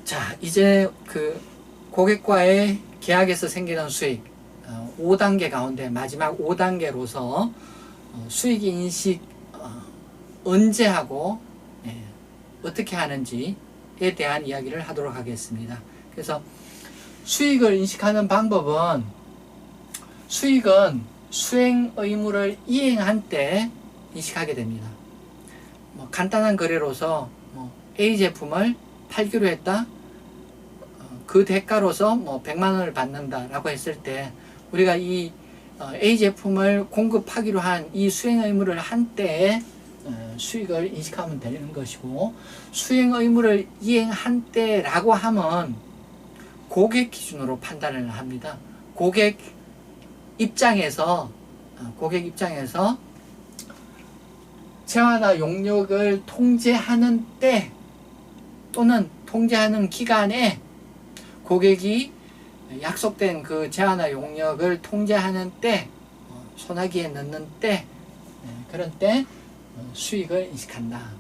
자, 이제 그 고객과의 계약에서 생기는 수익 5단계 가운데 마지막 5단계로서 수익 인식 언제 하고 어떻게 하는지에 대한 이야기를 하도록 하겠습니다. 그래서 수익을 인식하는 방법은 수익은 수행 의무를 이행한 때 인식하게 됩니다. 간단한 거래로서 A 제품을 팔기로 했다. 그 대가로서 100만 원을 받는다라고 했을 때 우리가 이 A 제품을 공급하기로 한 이 수행 의무를 한 때에 수익을 인식하면 되는 것이고, 수행 의무를 이행한 때라고 하면 고객 기준으로 판단을 합니다. 고객 입장에서 재화나 용역을 통제하는 때 또는 통제하는 기간에 고객이 약속된 그 재화나 용역을 통제하는 때, 소나기에 넣는 때, 그런 때 수익을 인식한다.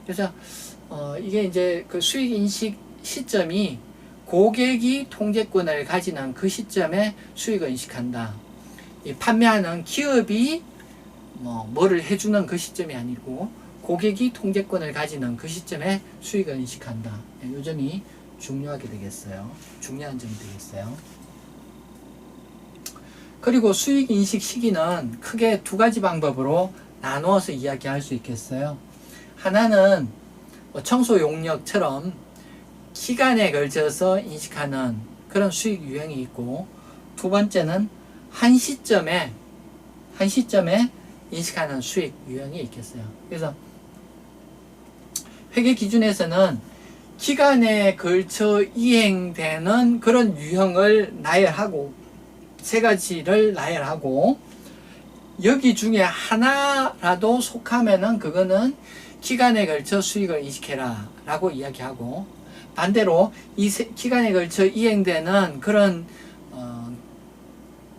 그래서 이게 이제 그 수익 인식 시점이 고객이 통제권을 가지는 그 시점에 수익을 인식한다. 이 판매하는 기업이 뭐를 해주는 그 시점이 아니고 고객이 통제권을 가지는 그 시점에 수익을 인식한다. 이 점이 중요한 점이 되겠어요. 그리고 수익 인식 시기는 크게 두 가지 방법으로 나누어서 이야기할 수 있겠어요. 하나는 청소 용역처럼 기간에 걸쳐서 인식하는 그런 수익 유형이 있고, 두 번째는 한 시점에 인식하는 수익 유형이 있겠어요. 그래서 회계 기준에서는 기간에 걸쳐 이행되는 그런 유형을 나열하고, 세 가지를 나열하고, 여기 중에 하나라도 속하면은 그거는 기간에 걸쳐 수익을 인식해라 라고 이야기하고, 반대로 이 기간에 걸쳐 이행되는 그런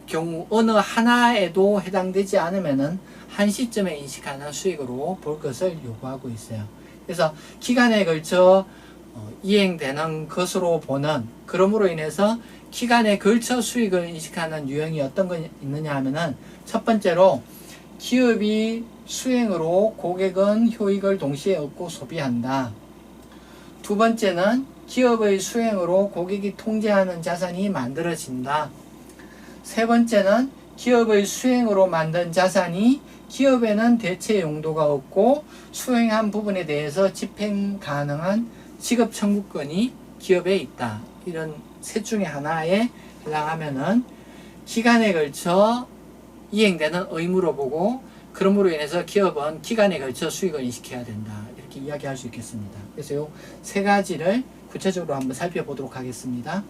경우 어느 하나에도 해당되지 않으면은 한 시점에 인식하는 수익으로 볼 것을 요구하고 있어요. 그래서 기간에 걸쳐 이행되는 것으로 보는, 그러므로 인해서 기간에 걸쳐 수익을 인식하는 유형이 어떤 거 있느냐 하면은, 첫 번째로 기업이 수행으로 고객은 효익을 동시에 얻고 소비한다. 두 번째는 기업의 수행으로 고객이 통제하는 자산이 만들어진다. 세 번째는 기업의 수행으로 만든 자산이 기업에는 대체 용도가 없고 수행한 부분에 대해서 집행 가능한 지급 청구권이 기업에 있다. 이런 셋 중에 하나에 해당하면은 기간에 걸쳐 이행되는 의무로 보고, 그러므로 인해서 기업은 기간에 걸쳐 수익을 인식해야 된다. 이렇게 이야기할 수 있겠습니다. 그래서 이 세 가지를 구체적으로 한번 살펴보도록 하겠습니다.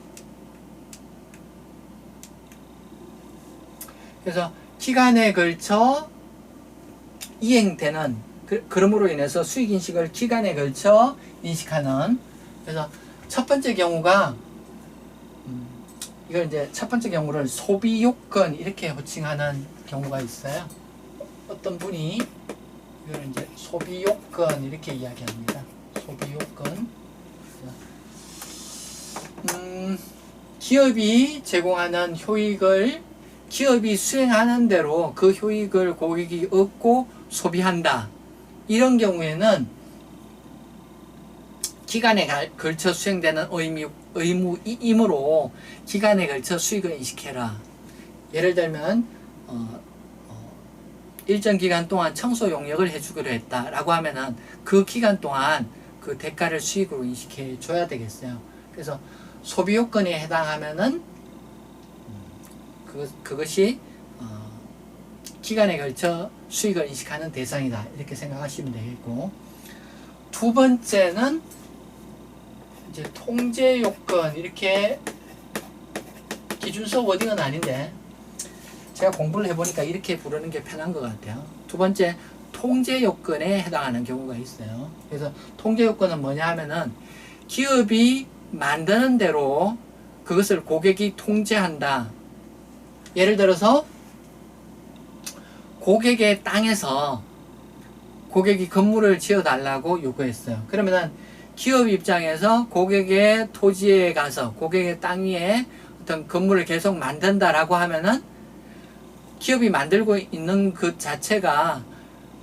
그래서 기간에 걸쳐 이행되는, 그러므로 인해서 수익 인식을 기간에 걸쳐 인식하는, 그래서 첫 번째 경우가 이걸 이제 첫 번째 경우를 소비 요건 이렇게 호칭하는 경우가 있어요. 어떤 분이 이걸 이제 소비 요건 이렇게 이야기합니다. 소비 요건. 기업이 제공하는 효익을 기업이 수행하는 대로 그 효익을 고객이 얻고 소비한다. 이런 경우에는 기간에 걸쳐 수행되는 의무이므로 기간에 걸쳐 수익을 인식해라. 예를 들면 일정 기간 동안 청소 용역을 해주기로 했다라고 하면은 그 기간 동안 그 대가를 수익으로 인식해 줘야 되겠어요. 그래서 소비 요건에 해당하면은 그것이 기간에 걸쳐 수익을 인식하는 대상이다. 이렇게 생각하시면 되겠고, 두 번째는 이제 통제 요건, 이렇게 기준서 워딩은 아닌데 제가 공부를 해보니까 이렇게 부르는 게 편한 것 같아요. 두 번째, 통제 요건에 해당하는 경우가 있어요. 그래서 통제 요건은 뭐냐 하면은 기업이 만드는 대로 그것을 고객이 통제한다. 예를 들어서 고객의 땅에서 고객이 건물을 지어 달라고 요구했어요. 그러면은 기업 입장에서 고객의 토지에 가서 고객의 땅 위에 어떤 건물을 계속 만든다라고 하면은 기업이 만들고 있는 그 자체가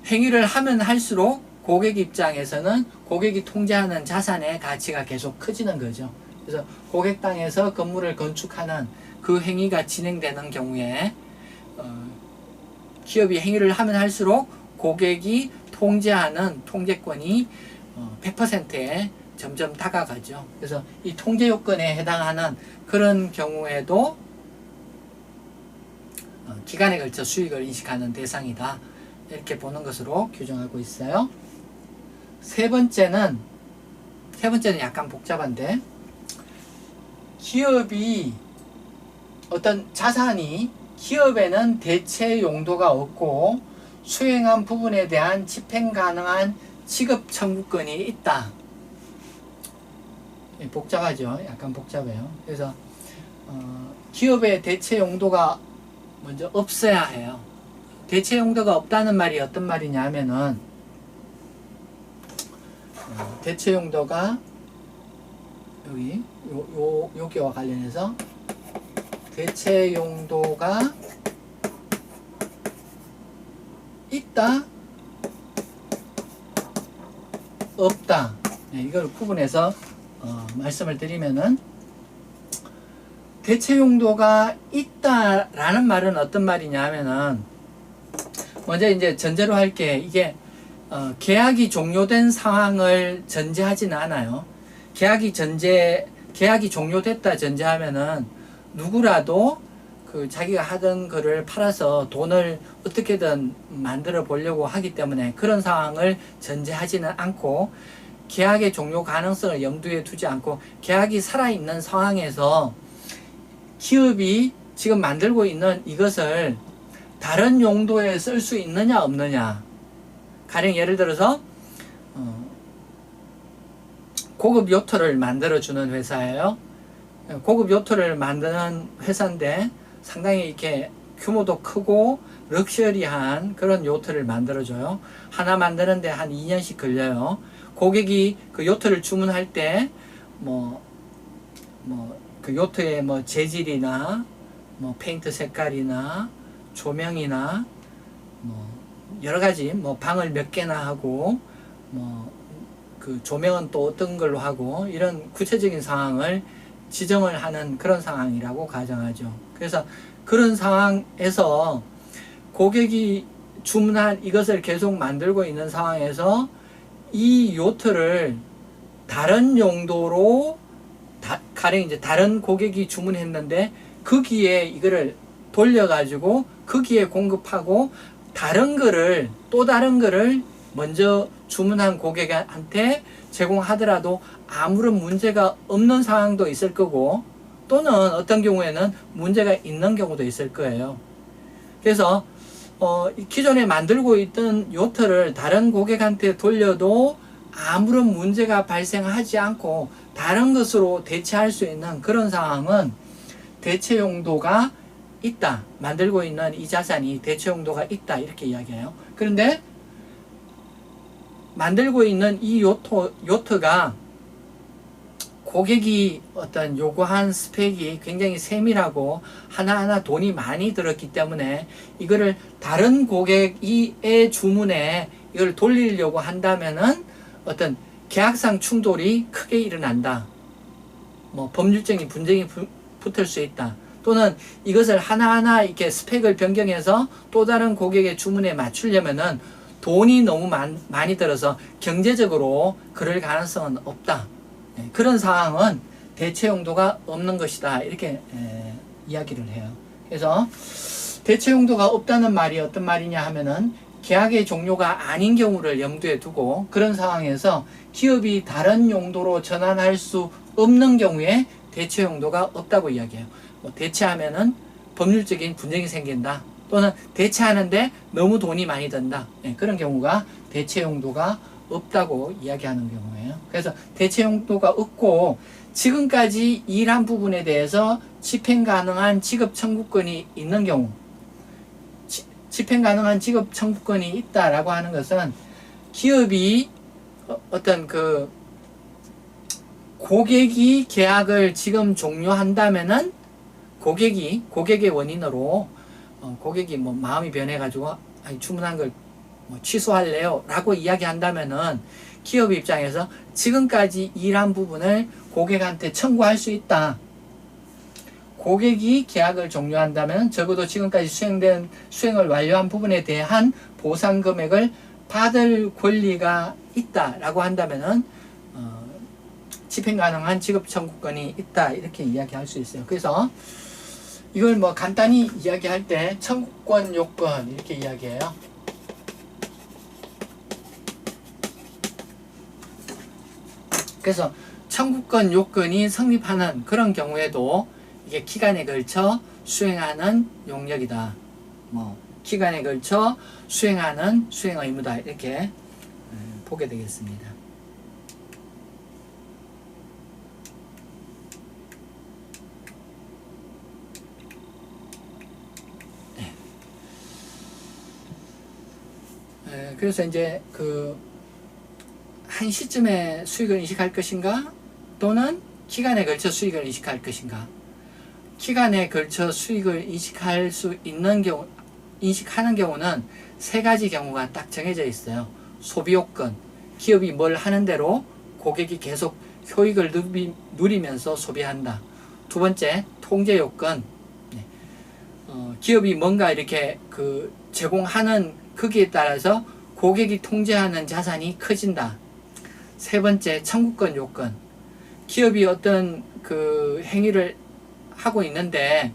행위를 하면 할수록 고객 입장에서는 고객이 통제하는 자산의 가치가 계속 커지는 거죠. 그래서 고객 땅에서 건물을 건축하는 그 행위가 진행되는 경우에 기업이 행위를 하면 할수록 고객이 통제하는 통제권이 100%에 점점 다가가죠. 그래서 이 통제 요건에 해당하는 그런 경우에도 기간에 걸쳐 수익을 인식하는 대상이다. 이렇게 보는 것으로 규정하고 있어요. 세 번째는 약간 복잡한데, 기업이 어떤 자산이 기업에는 대체 용도가 없고 수행한 부분에 대한 집행 가능한 지급 청구권이 있다. 복잡하죠. 약간 복잡해요. 그래서 기업의 대체 용도가 먼저 없어야 해요. 대체 용도가 없다는 말이 어떤 말이냐 하면은 대체 용도가 여기와 관련해서 대체 용도가 있다, 없다. 이걸 구분해서 말씀을 드리면은, 대체 용도가 있다라는 말은 어떤 말이냐 하면은, 먼저 이제 전제로 할게, 이게 계약이 종료된 상황을 전제하지는 않아요. 계약이 종료됐다 전제하면은 누구라도 그 자기가 하던 거를 팔아서 돈을 어떻게든 만들어 보려고 하기 때문에 그런 상황을 전제하지는 않고, 계약의 종료 가능성을 염두에 두지 않고 계약이 살아있는 상황에서 기업이 지금 만들고 있는 이것을 다른 용도에 쓸 수 있느냐 없느냐. 가령 예를 들어서 고급 요트를 만들어주는 회사예요. 고급 요트를 만드는 회사인데 상당히 이렇게 규모도 크고 럭셔리한 그런 요트를 만들어줘요. 하나 만드는데 한 2년씩 걸려요. 고객이 그 요트를 주문할 때 그 요트의 재질이나 페인트 색깔이나 조명이나 여러 가지 방을 몇 개나 하고 그 조명은 또 어떤 걸로 하고 이런 구체적인 상황을 지정을 하는 그런 상황이라고 가정하죠. 그래서 그런 상황에서 고객이 주문한 이것을 계속 만들고 있는 상황에서 이 요트를 다른 용도로 가령 이제 다른 고객이 주문했는데 거기에 이거를 돌려가지고 거기에 공급하고 또 다른 거를 먼저 주문한 고객한테 제공하더라도 아무런 문제가 없는 상황도 있을 거고, 또는 어떤 경우에는 문제가 있는 경우도 있을 거예요. 그래서 기존에 만들고 있던 요트를 다른 고객한테 돌려도 아무런 문제가 발생하지 않고 다른 것으로 대체할 수 있는 그런 상황은 대체 용도가 있다. 만들고 있는 이 자산이 대체 용도가 있다. 이렇게 이야기해요. 그런데 만들고 있는 이 요트가 고객이 어떤 요구한 스펙이 굉장히 세밀하고 하나하나 돈이 많이 들었기 때문에 이거를 다른 고객의 주문에 이걸 돌리려고 한다면은 어떤 계약상 충돌이 크게 일어난다. 법률적인 분쟁이 붙을 수 있다. 또는 이것을 하나하나 이렇게 스펙을 변경해서 또 다른 고객의 주문에 맞추려면은 돈이 너무 많이 들어서 경제적으로 그럴 가능성은 없다. 그런 상황은 대체 용도가 없는 것이다. 이렇게 이야기를 해요. 그래서 대체 용도가 없다는 말이 어떤 말이냐 하면은 계약의 종료가 아닌 경우를 염두에 두고 그런 상황에서 기업이 다른 용도로 전환할 수 없는 경우에 대체 용도가 없다고 이야기해요. 대체하면은 법률적인 분쟁이 생긴다. 또는 대체하는데 너무 돈이 많이 든다. 그런 경우가 대체 용도가 없다고 이야기하는 경우예요. 그래서 대체 용도가 없고 지금까지 일한 부분에 대해서 집행 가능한 지급 청구권이 있는 경우, 집행 가능한 지급 청구권이 있다라고 하는 것은 기업이 어떤 그 고객이 계약을 지금 종료한다면은 고객의 원인으로 고객이 뭐 마음이 변해가지고 아니, 주문한 걸 뭐 취소할래요 라고 이야기한다면은 기업 입장에서 지금까지 일한 부분을 고객한테 청구할 수 있다. 고객이 계약을 종료한다면 적어도 지금까지 수행을 완료한 부분에 대한 보상 금액을 받을 권리가 있다라고 한다면은 집행 가능한 지급 청구권이 있다 이렇게 이야기할 수 있어요. 그래서 이걸 뭐 간단히 이야기할 때 청구권 요건 이렇게 이야기해요. 그래서 청구권 요건이 성립하는 그런 경우에도 이게 기간에 걸쳐 수행하는 용역이다. 뭐 기간에 걸쳐 수행하는 수행 의무다. 이렇게 보게 되겠습니다. 그래서 이제 한 시점에 수익을 인식할 것인가 또는 기간에 걸쳐 수익을 인식할 것인가. 기간에 걸쳐 수익을 인식할 수 있는 경우, 인식하는 경우는 세 가지 경우가 딱 정해져 있어요. 소비요건, 기업이 뭘 하는 대로 고객이 계속 효익을 누리면서 소비한다. 두 번째, 통제요건, 기업이 뭔가 이렇게 제공하는 거기에 따라서 고객이 통제하는 자산이 커진다. 세 번째, 청구권 요건. 기업이 어떤 행위를 하고 있는데,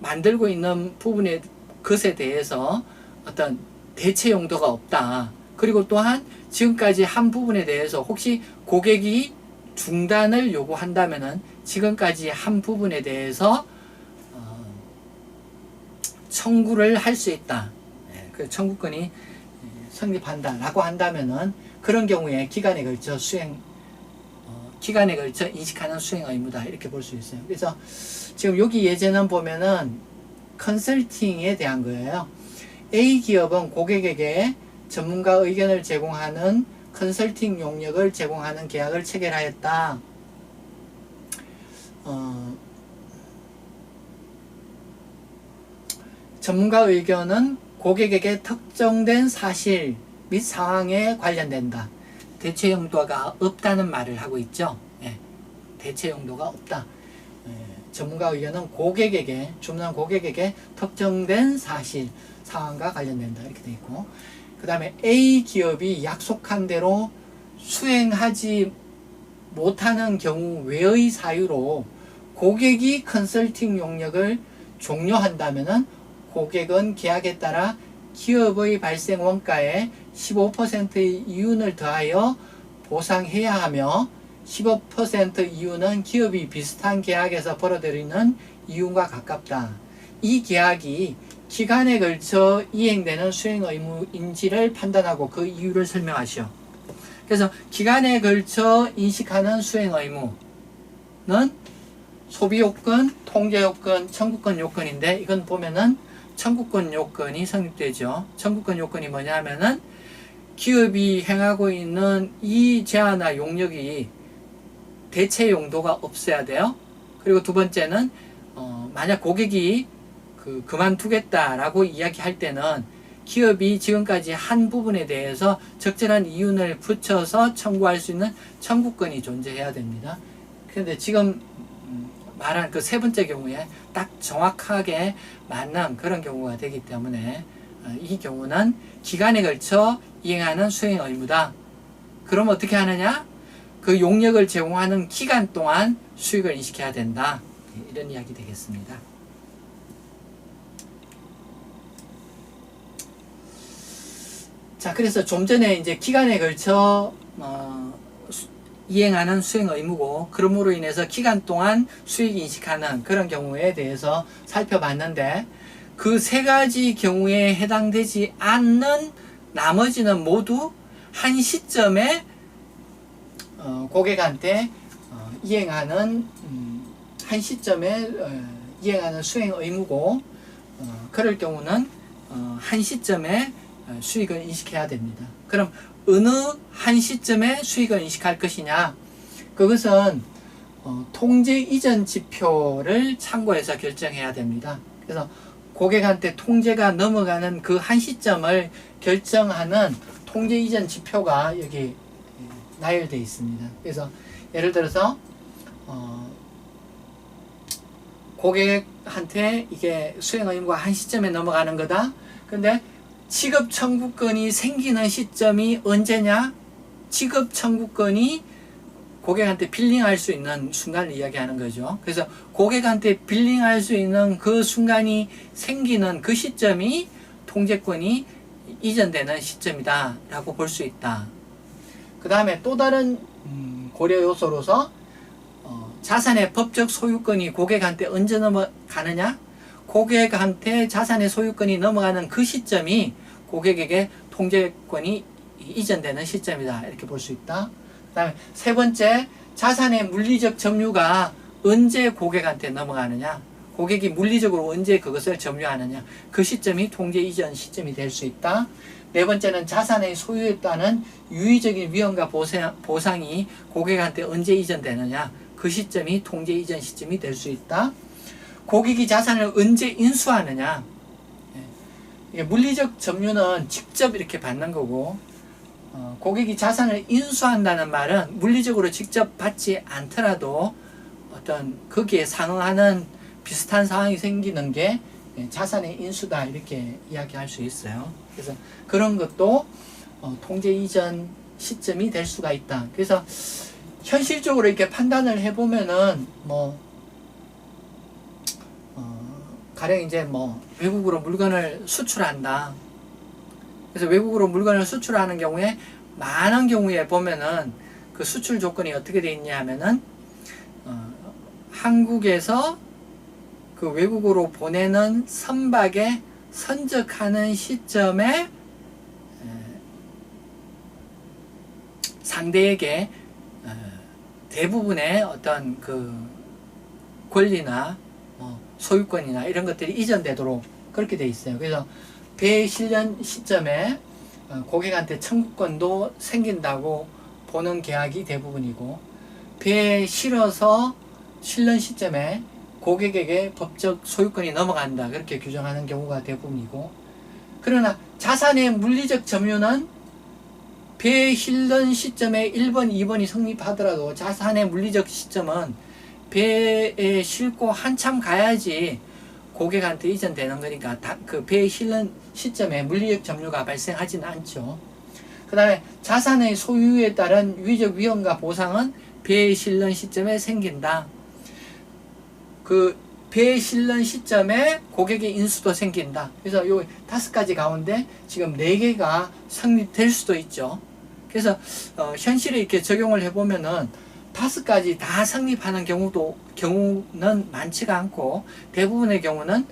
만들고 있는 부분의 것에 대해서 어떤 대체 용도가 없다. 그리고 또한 지금까지 한 부분에 대해서 혹시 고객이 중단을 요구한다면은 지금까지 한 부분에 대해서 청구를 할 수 있다. 그 청구권이 성립한다라고 한다면은 그런 경우에 기간에 걸쳐 인식하는 수행 의무다. 이렇게 볼 수 있어요. 그래서 지금 여기 예제는 보면은 컨설팅에 대한 거예요. A 기업은 고객에게 전문가 의견을 제공하는 컨설팅 용역을 제공하는 계약을 체결하였다. 전문가 의견은 고객에게 특정된 사실 및 상황에 관련된다. 대체 용도가 없다는 말을 하고 있죠. 대체 용도가 없다. 전문가 의견은 주문한 고객에게 특정된 사실, 상황과 관련된다. 이렇게 되어 있고, 그 다음에 A 기업이 약속한 대로 수행하지 못하는 경우 외의 사유로 고객이 컨설팅 용역을 종료한다면은 고객은 계약에 따라 기업의 발생 원가에 15%의 이윤을 더하여 보상해야 하며 15% 이윤은 기업이 비슷한 계약에서 벌어들이는 이윤과 가깝다. 이 계약이 기간에 걸쳐 이행되는 수행 의무인지를 판단하고 그 이유를 설명하시오. 그래서 기간에 걸쳐 인식하는 수행 의무는 소비요건, 통제요건, 청구권 요건인데 이건 보면은 청구권 요건이 성립되죠. 청구권 요건이 뭐냐면은 기업이 행하고 있는 이 제한이나 용역이 대체 용도가 없어야 돼요. 그리고 두 번째는 만약 고객이 그만두겠다라고 이야기할 때는 기업이 지금까지 한 부분에 대해서 적절한 이윤을 붙여서 청구할 수 있는 청구권이 존재해야 됩니다. 그런데 지금 말한 그 세 번째 경우에 딱 정확하게 맞는 그런 경우가 되기 때문에 이 경우는 기간에 걸쳐 이행하는 수행 의무다. 그럼 어떻게 하느냐? 그 용역을 제공하는 기간 동안 수익을 인식해야 된다. 이런 이야기 되겠습니다. 자, 그래서 좀 전에 이제 기간에 걸쳐 이행하는 수행 의무고, 그러므로 인해서 기간 동안 수익 인식하는 그런 경우에 대해서 살펴봤는데, 그 세 가지 경우에 해당되지 않는 나머지는 모두 한 시점에 고객한테 이행하는 한 시점에 이행하는 수행 의무고, 그럴 경우는 한 시점에 수익을 인식해야 됩니다. 그럼 어느 한 시점에 수익을 인식할 것이냐? 그것은 통제 이전 지표를 참고해서 결정해야 됩니다. 그래서 고객한테 통제가 넘어가는 그 한 시점을 결정하는 통제 이전 지표가 여기 나열되어 있습니다. 그래서 예를 들어서 고객한테 이게 수행 의무가 한 시점에 넘어가는 거다. 근데 지급 청구권이 생기는 시점이 언제냐? 지급 청구권이 고객한테 빌링할 수 있는 순간을 이야기하는 거죠. 그래서 고객한테 빌링할 수 있는 그 순간이 생기는 그 시점이 통제권이 이전되는 시점이다 라고 볼 수 있다. 그 다음에 또 다른 고려 요소로서 자산의 법적 소유권이 고객한테 언제 넘어가느냐? 고객한테 자산의 소유권이 넘어가는 그 시점이 고객에게 통제권이 이전되는 시점이다 이렇게 볼 수 있다. 그 다음에 세 번째, 자산의 물리적 점유가 언제 고객한테 넘어가느냐, 고객이 물리적으로 언제 그것을 점유하느냐, 그 시점이 통제 이전 시점이 될 수 있다. 네 번째는 자산의 소유에 따른 유의적인 위험과 보상이 고객한테 언제 이전되느냐, 그 시점이 통제 이전 시점이 될 수 있다. 고객이 자산을 언제 인수하느냐, 이게 물리적 점유는 직접 이렇게 받는 거고, 고객이 자산을 인수한다는 말은 물리적으로 직접 받지 않더라도 어떤 거기에 상응하는 비슷한 상황이 생기는 게 자산의 인수다 이렇게 이야기할 수 있어요. 그래서 그런 것도 통제 이전 시점이 될 수가 있다. 그래서 현실적으로 이렇게 판단을 해보면은 가령 이제 외국으로 물건을 수출한다. 그래서 외국으로 물건을 수출하는 경우에 많은 경우에 보면은 그 수출 조건이 어떻게 되어 있냐 하면은 한국에서 그 외국으로 보내는 선박에 선적하는 시점에 상대에게 대부분의 어떤 그 권리나 소유권이나 이런 것들이 이전되도록 그렇게 되어 있어요. 그래서 배 실련 시점에 고객한테 청구권도 생긴다고 보는 계약이 대부분이고, 배에 실어서 실련 시점에 고객에게 법적 소유권이 넘어간다 그렇게 규정하는 경우가 대부분이고, 그러나 자산의 물리적 점유는 배에 실는 시점에 1번, 2번이 성립하더라도 자산의 물리적 시점은 배에 싣고 한참 가야지 고객한테 이전되는 거니까 그 배에 실는 시점에 물리적 점유가 발생하지는 않죠. 그 다음에 자산의 소유에 따른 유의적 위험과 보상은 배에 실는 시점에 생긴다. 그 배에 실는 시점에 고객의 인수도 생긴다. 그래서 요 5가지 가운데 지금 4개가 성립될 수도 있죠. 그래서 현실에 이렇게 적용을 해보면은 5가지 다 성립하는 경우는 많지가 않고, 대부분의 경우는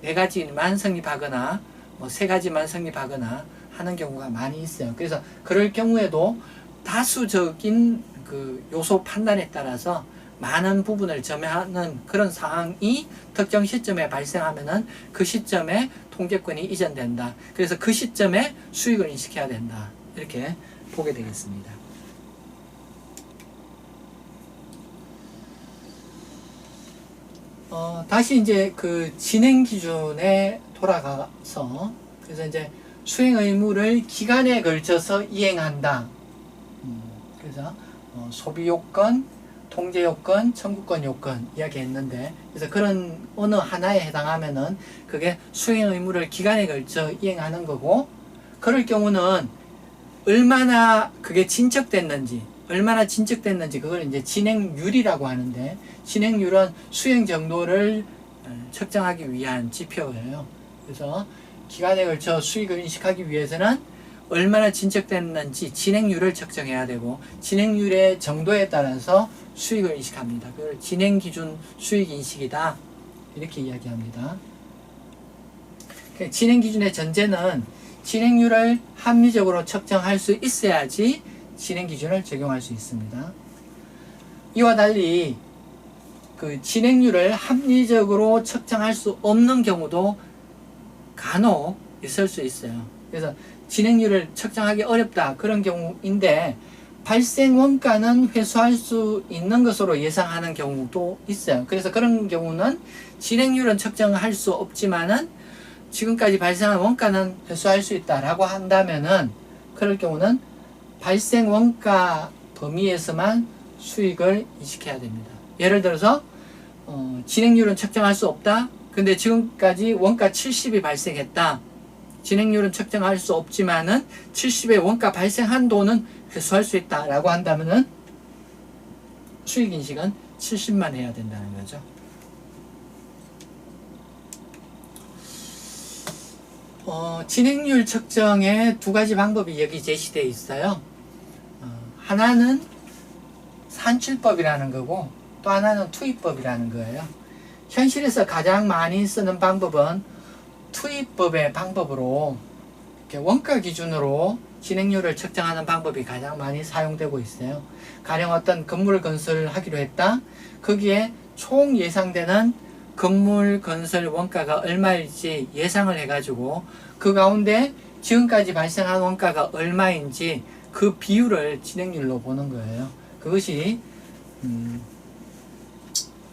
4가지만 성립하거나 3가지만 성립하거나 하는 경우가 많이 있어요. 그래서 그럴 경우에도 다수적인 그 요소 판단에 따라서 많은 부분을 점유하는 그런 상황이 특정 시점에 발생하면은 그 시점에 통제권이 이전된다. 그래서 그 시점에 수익을 인식해야 된다. 이렇게 보게 되겠습니다. 다시 이제 그 진행 기준에 돌아가서, 그래서 이제 수행 의무를 기간에 걸쳐서 이행한다. 그래서 소비 요건, 통제 요건, 청구권 요건 이야기했는데, 그래서 그런 어느 하나에 해당하면은 그게 수행 의무를 기간에 걸쳐 이행하는 거고, 그럴 경우는 얼마나 그게 진척됐는지 그걸 이제 진행률이라고 하는데, 진행률은 수행 정도를 측정하기 위한 지표예요. 그래서 기간에 걸쳐 수익을 인식하기 위해서는 얼마나 진척됐는지 진행률을 측정해야 되고, 진행률의 정도에 따라서 수익을 인식합니다. 그걸 진행 기준 수익 인식이다 이렇게 이야기합니다. 진행 기준의 전제는 진행률을 합리적으로 측정할 수 있어야지 진행 기준을 적용할 수 있습니다. 이와 달리 그 진행률을 합리적으로 측정할 수 없는 경우도 간혹 있을 수 있어요. 그래서 진행률을 측정하기 어렵다 그런 경우인데, 발생 원가는 회수할 수 있는 것으로 예상하는 경우도 있어요. 그래서 그런 경우는 진행률은 측정할 수 없지만은 지금까지 발생한 원가는 회수할 수 있다라고 한다면은 그럴 경우는 발생 원가 범위에서만 수익을 인식해야 됩니다. 예를 들어서 진행률은 측정할 수 없다. 근데 지금까지 원가 70이 발생했다. 진행률은 측정할 수 없지만은 70의 원가 발생 한도는 회수할 수 있다라고 한다면은 수익 인식은 70만 해야 된다는 거죠. 진행률 측정의 두 가지 방법이 여기 제시되어 있어요. 하나는 산출법이라는 거고 또 하나는 투입법이라는 거예요. 현실에서 가장 많이 쓰는 방법은 투입법의 방법으로 이렇게 원가 기준으로 진행률을 측정하는 방법이 가장 많이 사용되고 있어요. 가령 어떤 건물을 건설하기로 했다. 거기에 총 예상되는 건물 건설 원가가 얼마일지 예상을 해가지고 그 가운데 지금까지 발생한 원가가 얼마인지 그 비율을 진행률로 보는 거예요. 그것이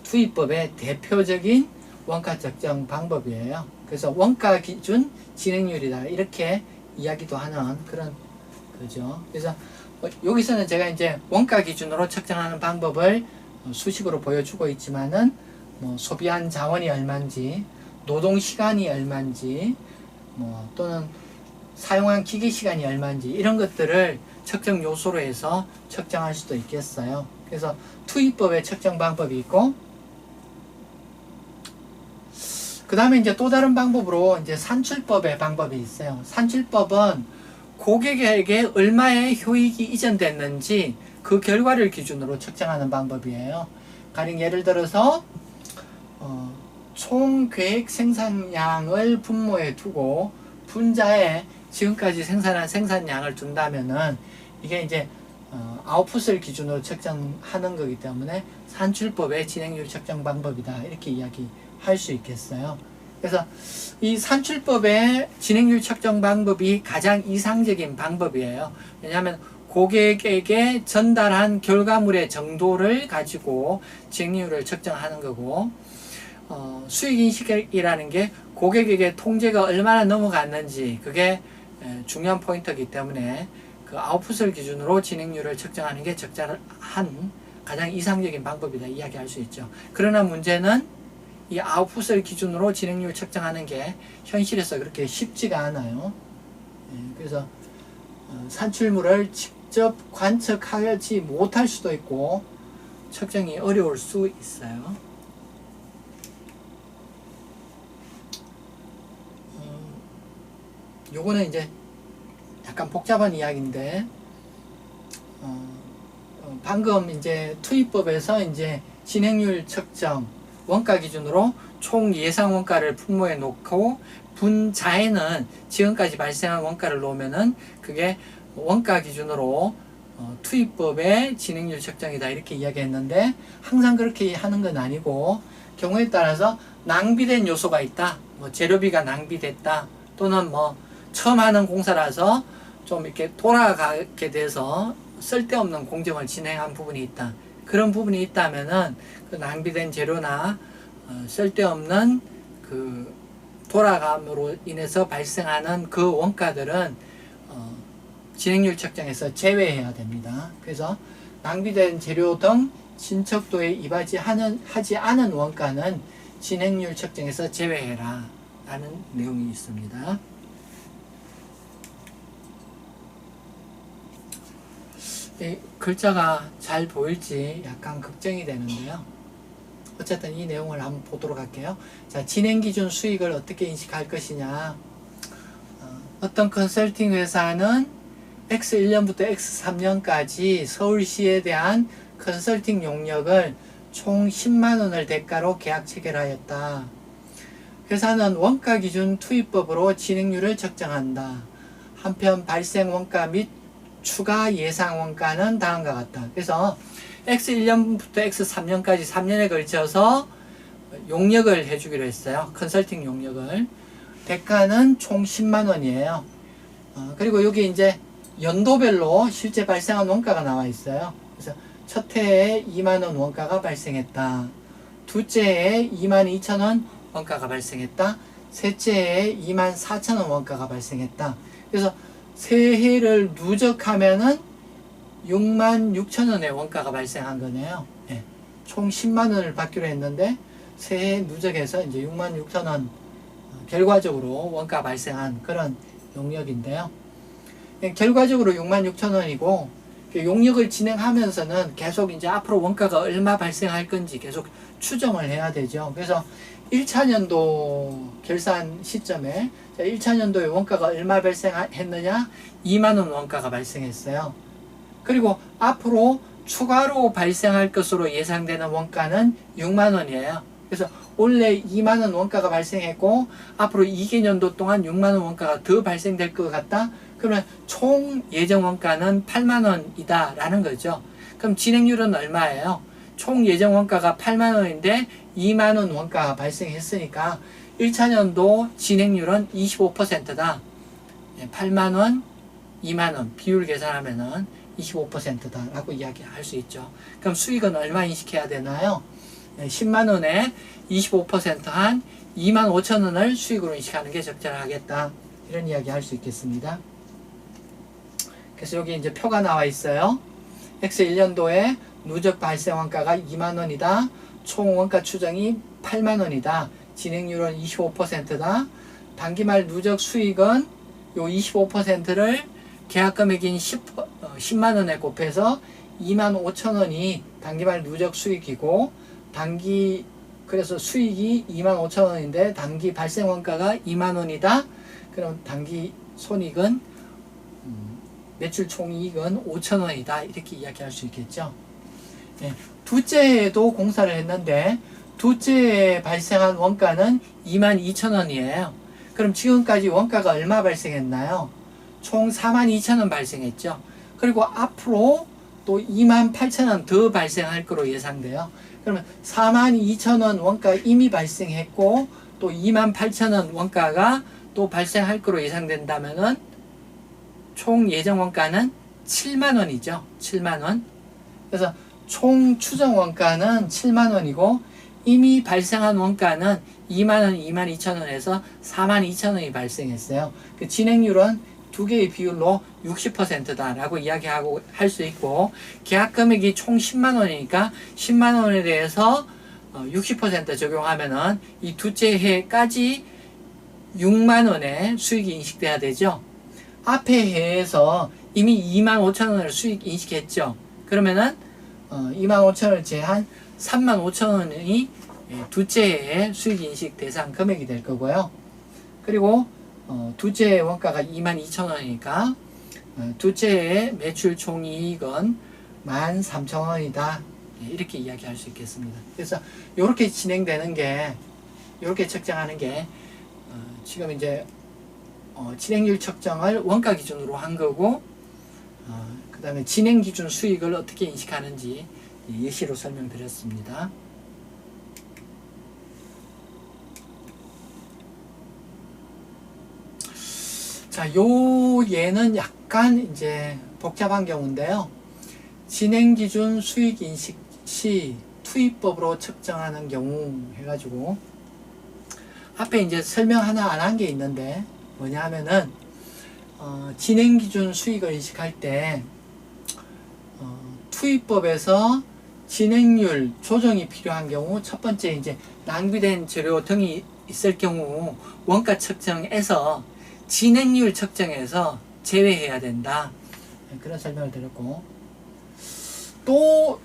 투입법의 대표적인 원가 측정 방법이에요. 그래서 원가 기준 진행률이다 이렇게 이야기도 하는 그런 거죠. 그래서 여기서는 제가 이제 원가 기준으로 측정하는 방법을 수식으로 보여주고 있지만은 소비한 자원이 얼마인지, 노동 시간이 얼마인지, 또는 사용한 기계 시간이 얼마인지 이런 것들을 측정 요소로 해서 측정할 수도 있겠어요. 그래서 투입법의 측정 방법이 있고, 그 다음에 이제 또 다른 방법으로 이제 산출법의 방법이 있어요. 산출법은 고객에게 얼마의 효익이 이전됐는지 그 결과를 기준으로 측정하는 방법이에요. 가령 예를 들어서 총 계획 생산량을 분모에 두고 분자에 지금까지 생산한 생산량을 둔다면은 이게 이제 아웃풋을 기준으로 측정하는 거기 때문에 산출법의 진행률 측정 방법이다 이렇게 이야기할 수 있겠어요. 그래서 이 산출법의 진행률 측정 방법이 가장 이상적인 방법이에요. 왜냐하면 고객에게 전달한 결과물의 정도를 가지고 진행률을 측정하는 거고, 수익인식이라는 게 고객에게 통제가 얼마나 넘어갔는지 그게 중요한 포인트이기 때문에 그 아웃풋을 기준으로 진행률을 측정하는 게 적절한 가장 이상적인 방법이다 이야기할 수 있죠. 그러나 문제는 이 아웃풋을 기준으로 진행률 측정하는 게 현실에서 그렇게 쉽지가 않아요. 그래서 산출물을 직접 관측하지 못할 수도 있고 측정이 어려울 수 있어요. 요거는 이제 약간 복잡한 이야기인데, 방금 이제 투입법에서 이제 진행률 측정 원가 기준으로 총 예상 원가를 분모에 놓고 분자에는 지금까지 발생한 원가를 놓으면은 그게 원가 기준으로 투입법의 진행률 측정이다 이렇게 이야기했는데, 항상 그렇게 하는 건 아니고 경우에 따라서 낭비된 요소가 있다. 재료비가 낭비됐다. 또는 처음 하는 공사라서 좀 이렇게 돌아가게 돼서 쓸데없는 공정을 진행한 부분이 있다. 그런 부분이 있다면은 그 낭비된 재료나 쓸데없는 그 돌아감으로 인해서 발생하는 그 원가들은 진행률 측정에서 제외해야 됩니다. 그래서 낭비된 재료 등 진척도에 하지 않은 원가는 진행률 측정에서 제외해라 라는 내용이 있습니다. 글자가 잘 보일지 약간 걱정이 되는데요. 어쨌든 이 내용을 한번 보도록 할게요. 자, 진행기준 수익을 어떻게 인식할 것이냐. 어떤 컨설팅 회사는 X1년부터 X3년까지 서울시에 대한 컨설팅 용역을 총 10만원을 대가로 계약 체결하였다. 회사는 원가 기준 투입법으로 진행률을 측정한다. 한편 발생 원가 및 추가 예상 원가는 다음과 같다. 그래서 X1년부터 X3년까지 3년에 걸쳐서 용역을 해주기로 했어요. 컨설팅 용역을. 대가는 총 10만원이에요. 그리고 여기 이제 연도별로 실제 발생한 원가가 나와 있어요. 그래서 첫 해에 2만원 원가가 발생했다. 둘째 해에 22,000원 원가가 발생했다. 셋째 해에 24,000원 원가가 발생했다. 그래서 새해를 누적하면은 66,000원의 원가가 발생한 거네요. 예. 총 10만원을 받기로 했는데 새해 누적해서 이제 66,000원 결과적으로 원가 발생한 그런 용역인데요. 예, 결과적으로 66,000원이고 용역을 진행하면서는 계속 이제 앞으로 원가가 얼마 발생할 건지 계속 추정을 해야 되죠. 그래서 1차년도 결산 시점에 1차년도에 원가가 얼마 발생했느냐? 2만원 원가가 발생했어요. 그리고 앞으로 추가로 발생할 것으로 예상되는 원가는 6만원이에요. 그래서 원래 2만원 원가가 발생했고 앞으로 2개년도 동안 6만원 원가가 더 발생될 것 같다? 그러면 총 예정 원가는 8만원이다 라는 거죠. 그럼 진행률은 얼마예요? 총 예정 원가가 8만원인데 2만원 원가가 발생했으니까 1차년도 진행률은 25%다. 8만원, 2만원 비율 계산하면은 25%다 라고 이야기할 수 있죠. 그럼 수익은 얼마 인식해야 되나요? 10만원에 25%한 25,000원을 수익으로 인식하는 게 적절하겠다. 이런 이야기 할 수 있겠습니다. 그래서 여기 이제 표가 나와 있어요. X 1년도에 누적 발생 원가가 2만원이다. 총 원가 추정이 8만원이다. 진행률은 25%다. 단기말 누적 수익은 요 25%를 계약금액인 10만원에 곱해서 25,000원이 단기말 누적 수익이고 그래서 수익이 25,000원인데 단기 발생 원가가 2만원이다. 그럼 단기 손익은 매출 총이익은 5,000원이다. 이렇게 이야기할 수 있겠죠. 네. 둘째 해에도 공사를 했는데 둘째 해에 발생한 원가는 22,000원이에요. 그럼 지금까지 원가가 얼마 발생했나요? 총 42,000원 발생했죠. 그리고 앞으로 또 28,000원 더 발생할 거로 예상돼요. 그러면 42,000원 원가 이미 발생했고 또 28,000원 원가가 또 발생할 거로 예상된다면은 총 예정 원가는 7만원이죠. 7만원. 그래서 총 추정 원가는 7만원이고 이미 발생한 원가는 2만원, 22,000원에서 42,000원이 발생했어요. 그 진행률은 두 개의 비율로 60%다 라고 이야기하고 할 수 있고 계약 금액이 총 10만원이니까 10만원에 대해서 60% 적용하면은 이 둘째 해까지 6만원의 수익이 인식돼야 되죠. 앞에 해에서 이미 25,000원을 수익 인식했죠. 그러면은 25,000원을 제한 35,000원이 둘째 해의 수익 인식 대상 금액이 될 거고요. 그리고 둘째 해 원가가 22,000원이니까 둘째 해의 매출 총이익은 13,000원이다. 이렇게 이야기할 수 있겠습니다. 그래서 이렇게 진행되는 게 이렇게 측정하는 게 지금 이제 진행률 측정을 원가 기준으로 한 거고 그 다음에 진행 기준 수익을 어떻게 인식하는지 예시로 설명드렸습니다. 자, 요 예는 약간 이제 복잡한 경우인데요. 진행 기준 수익 인식 시 투입법으로 측정하는 경우 해가지고 앞에 이제 설명 하나 안 한 게 있는데 뭐냐 하면은 진행 기준 수익을 인식할 때 투입법에서 진행률 조정이 필요한 경우 첫 번째 이제 낭비된 재료 등이 있을 경우 원가 측정에서 진행률 측정에서 제외해야 된다. 그런 설명을 드렸고 또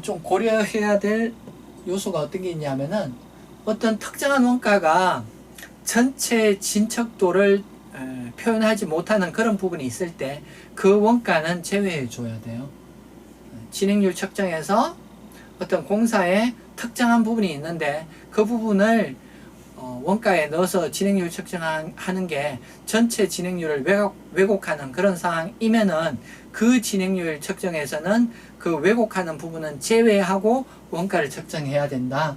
좀 고려해야 될 요소가 어떤 게 있냐면은 어떤 특정한 원가가 전체 진척도를 표현하지 못하는 그런 부분이 있을 때 그 원가는 제외해 줘야 돼요. 진행률 측정에서 어떤 공사에 특정한 부분이 있는데 그 부분을 원가에 넣어서 진행률 측정하는 게 전체 진행률을 왜곡하는 그런 상황이면은 그 진행률 측정에서는 그 왜곡하는 부분은 제외하고 원가를 측정해야 된다.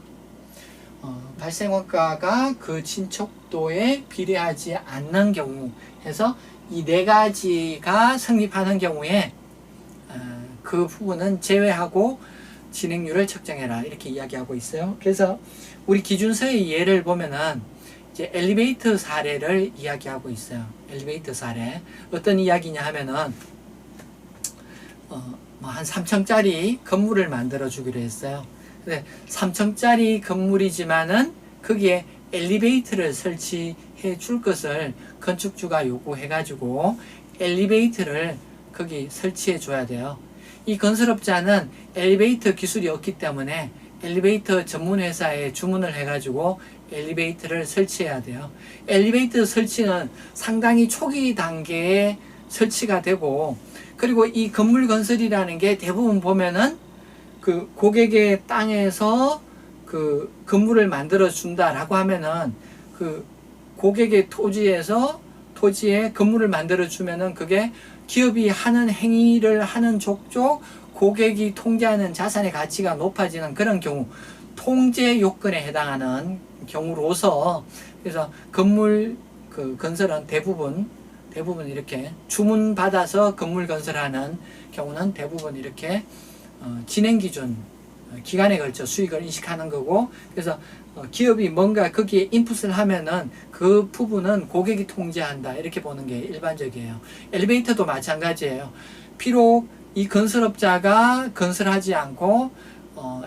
발생 원가가 그 진척도에 비례하지 않는 경우 해서 이 네 가지가 성립하는 경우에 그 부분은 제외하고 진행률을 측정해라 이렇게 이야기하고 있어요. 그래서 우리 기준서의 예를 보면은 이제 엘리베이터 사례를 이야기하고 있어요. 엘리베이터 사례 어떤 이야기냐 하면은 한 3층짜리 건물을 만들어 주기로 했어요. 근데 3층짜리 건물이지만은 거기에 엘리베이터를 설치해 줄 것을 건축주가 요구해 가지고 엘리베이터를 거기 설치해 줘야 돼요. 이 건설업자는 엘리베이터 기술이 없기 때문에 엘리베이터 전문 회사에 주문을 해 가지고 엘리베이터를 설치해야 돼요. 엘리베이터 설치는 상당히 초기 단계에 설치가 되고, 그리고 이 건물 건설이라는 게 대부분 보면은 그 고객의 땅에서 그 건물을 만들어 준다라고 하면은 그 고객의 토지에 건물을 만들어 주면은 그게 기업이 하는 행위를 하는 족족 고객이 통제하는 자산의 가치가 높아지는 그런 경우, 통제 요건에 해당하는 경우로서, 그래서 건물 그 건설은 대부분 이렇게 주문 받아서 건물 건설하는 경우는 대부분 이렇게 진행 기준 기간에 걸쳐 수익을 인식하는 거고, 그래서 기업이 뭔가 거기에 인풋을 하면은 그 부분은 고객이 통제한다 이렇게 보는 게 일반적이에요. 엘리베이터도 마찬가지예요. 비록 이 건설업자가 건설하지 않고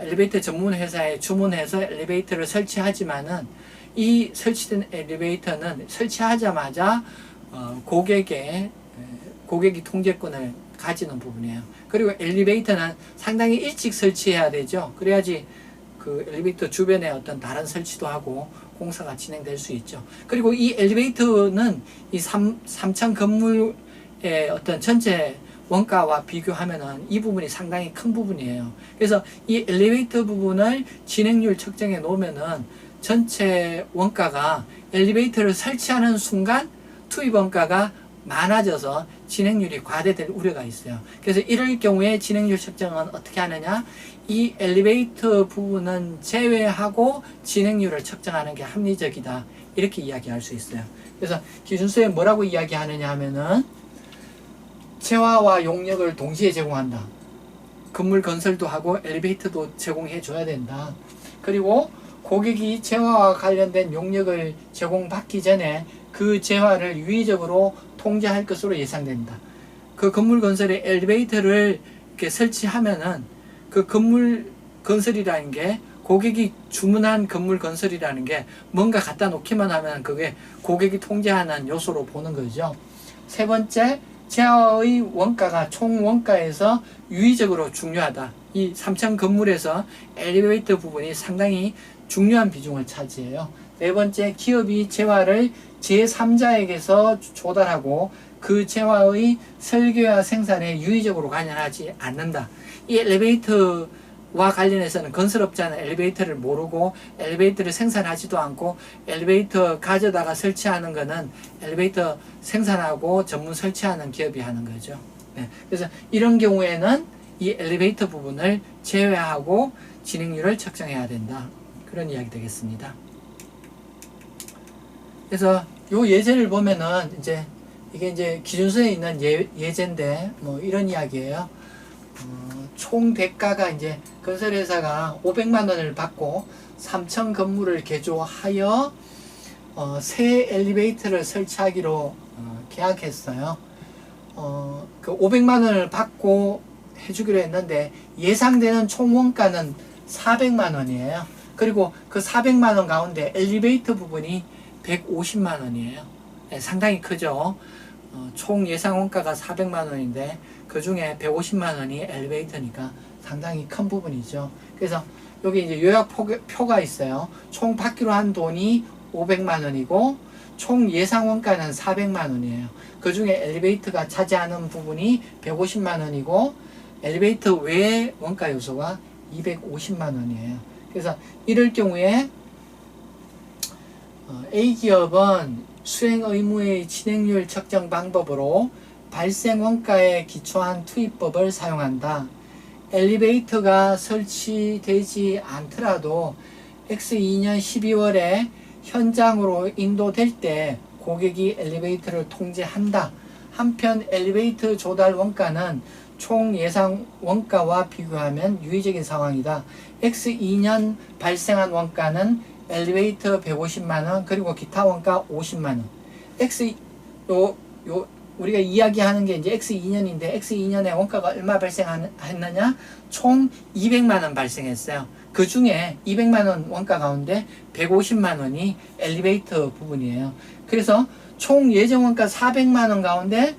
엘리베이터 전문 회사에 주문해서 엘리베이터를 설치하지만은 이 설치된 엘리베이터는 설치하자마자 고객이 통제권을 가지는 부분이에요. 그리고 엘리베이터는 상당히 일찍 설치해야 되죠. 그래야지 그 엘리베이터 주변에 어떤 다른 설치도 하고 공사가 진행될 수 있죠. 그리고 이 엘리베이터는 이 3층 건물의 어떤 전체 원가와 비교하면은 이 부분이 상당히 큰 부분이에요. 그래서 이 엘리베이터 부분을 진행률 측정해 놓으면은 전체 원가가 엘리베이터를 설치하는 순간 투입 원가가 많아져서 진행률이 과대될 우려가 있어요. 그래서 이럴 경우에 진행률 측정은 어떻게 하느냐? 이 엘리베이터 부분은 제외하고 진행률을 측정하는 게 합리적이다. 이렇게 이야기할 수 있어요. 그래서 기준서에 뭐라고 이야기하느냐 하면은 재화와 용역을 동시에 제공한다. 건물 건설도 하고 엘리베이터도 제공해 줘야 된다. 그리고 고객이 재화와 관련된 용역을 제공받기 전에 그 재화를 유의적으로 통제할 것으로 예상된다. 그 건물 건설에 엘리베이터를 이렇게 설치하면은 그 건물 건설이라는 게 고객이 주문한 건물 건설이라는 게 뭔가 갖다 놓기만 하면 그게 고객이 통제하는 요소로 보는 거죠. 세 번째, 재화의 원가가 총 원가에서 유의적으로 중요하다. 이 3층 건물에서 엘리베이터 부분이 상당히 중요한 비중을 차지해요. 네 번째, 기업이 재화를 제3자에게서 조달하고 그 재화의 설계와 생산에 유의적으로 관여하지 않는다. 이 엘리베이터와 관련해서는 건설업자는 엘리베이터를 모르고 엘리베이터를 생산하지도 않고 엘리베이터 가져다가 설치하는 거는 엘리베이터 생산하고 전문 설치하는 기업이 하는 거죠. 네. 그래서 이런 경우에는 이 엘리베이터 부분을 제외하고 진행률을 측정해야 된다. 그런 이야기 되겠습니다. 그래서 요 예제를 보면은 이게 이제 기준서에 있는 예제인데 뭐 이런 이야기예요. 총 대가가 이제 건설회사가 500만 원을 받고 3층 건물을 개조하여 새 엘리베이터를 설치하기로 계약했어요. 그 500만 원을 받고 해주기로 했는데 예상되는 총 원가는 400만 원이에요. 그리고 그 400만 원 가운데 엘리베이터 부분이 150만 원이에요. 네, 상당히 크죠. 총 예상 원가가 400만 원인데 그 중에 150만 원이 엘리베이터니까 상당히 큰 부분이죠. 그래서 여기 이제 요약표가 있어요. 총 받기로 한 돈이 500만 원이고 총 예상 원가는 400만 원이에요. 그 중에 엘리베이터가 차지하는 부분이 150만 원이고 엘리베이터 외의 원가 요소가 250만 원이에요. 그래서 이럴 경우에 A기업은 수행 의무의 진행률 측정 방법으로 발생 원가에 기초한 투입법을 사용한다. 엘리베이터가 설치되지 않더라도 X2년 12월에 현장으로 인도될 때 고객이 엘리베이터를 통제한다 한편 엘리베이터 조달 원가는 총 예상 원가와 비교하면 유의적인 상황이다. X2년 발생한 원가는 엘리베이터 150만원 그리고 기타 원가 50만원. 우리가 이야기하는 게 이제 X2년인데 X2년에 원가가 얼마 발생했느냐? 총 200만원 발생했어요. 그 중에 200만원 원가 가운데 150만원이 엘리베이터 부분이에요. 그래서 총 예정 원가 400만원 가운데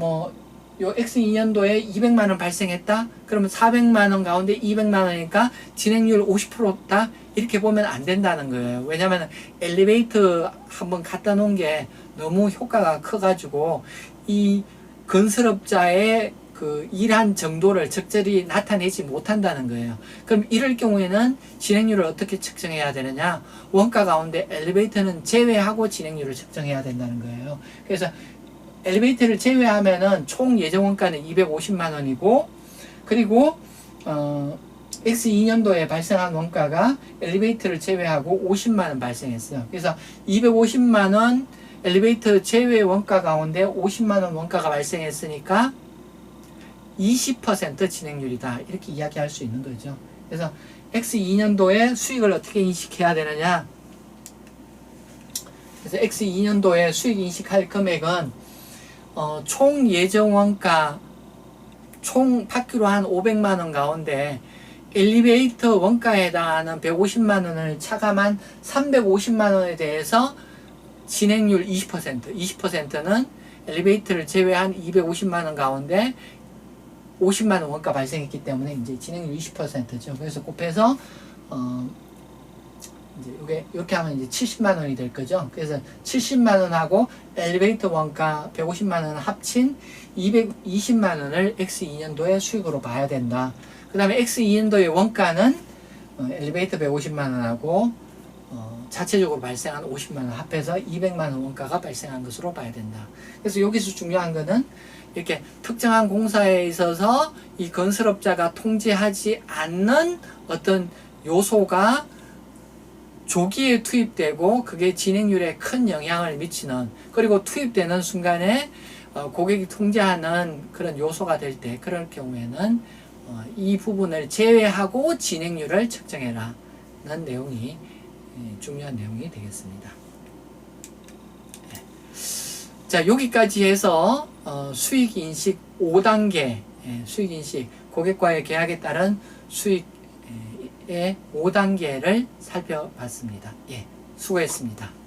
요 X2년도에 200만원 발생했다? 그러면 400만원 가운데 200만원이니까 진행률 50%다? 이렇게 보면 안 된다는 거예요. 왜냐면 엘리베이터 한번 갖다 놓은 게 너무 효과가 커가지고 이 건설업자의 그 일한 정도를 적절히 나타내지 못한다는 거예요. 그럼 이럴 경우에는 진행률을 어떻게 측정해야 되느냐? 원가 가운데 엘리베이터는 제외하고 진행률을 측정해야 된다는 거예요. 그래서 엘리베이터를 제외하면은 총 예정 원가는 250만 원이고, 그리고 X2년도에 발생한 원가가 엘리베이터를 제외하고 50만 원 발생했어요. 그래서 250만 원 엘리베이터 제외 원가 가운데 50만 원 원가가 발생했으니까 20% 진행률이다. 이렇게 이야기할 수 있는 거죠. 그래서 X2년도에 수익을 어떻게 인식해야 되느냐? 그래서 X2년도에 수익 인식할 금액은 총 예정 원가 총 받기로 한 500만 원 가운데 엘리베이터 원가에 해당하는 150만 원을 차감한 350만 원에 대해서 진행률 20%는 엘리베이터를 제외한 250만 원 가운데 50만 원 원가 발생했기 때문에 이제 진행률 20%죠. 그래서 곱해서 이제 이게 이렇게 하면 이제 70만 원이 될 거죠. 그래서 70만 원하고 엘리베이터 원가 150만 원 합친 220만 원을 X2년도에 수익으로 봐야 된다. 그 다음에 X2년도의 원가는 엘리베이터 150만 원하고 자체적으로 발생한 50만 원 합해서 200만 원 원가가 발생한 것으로 봐야 된다. 그래서 여기서 중요한 거는 이렇게 특정한 공사에 있어서 이 건설업자가 통제하지 않는 어떤 요소가 조기에 투입되고 그게 진행률에 큰 영향을 미치는, 그리고 투입되는 순간에 고객이 통제하는 그런 요소가 될 때, 그럴 경우에는 이 부분을 제외하고 진행률을 측정해라 는 내용이 중요한 내용이 되겠습니다. 자, 여기까지 해서 수익인식 5단계 수익인식, 고객과의 계약에 따른 수익의 5단계를 살펴봤습니다. 예, 수고했습니다.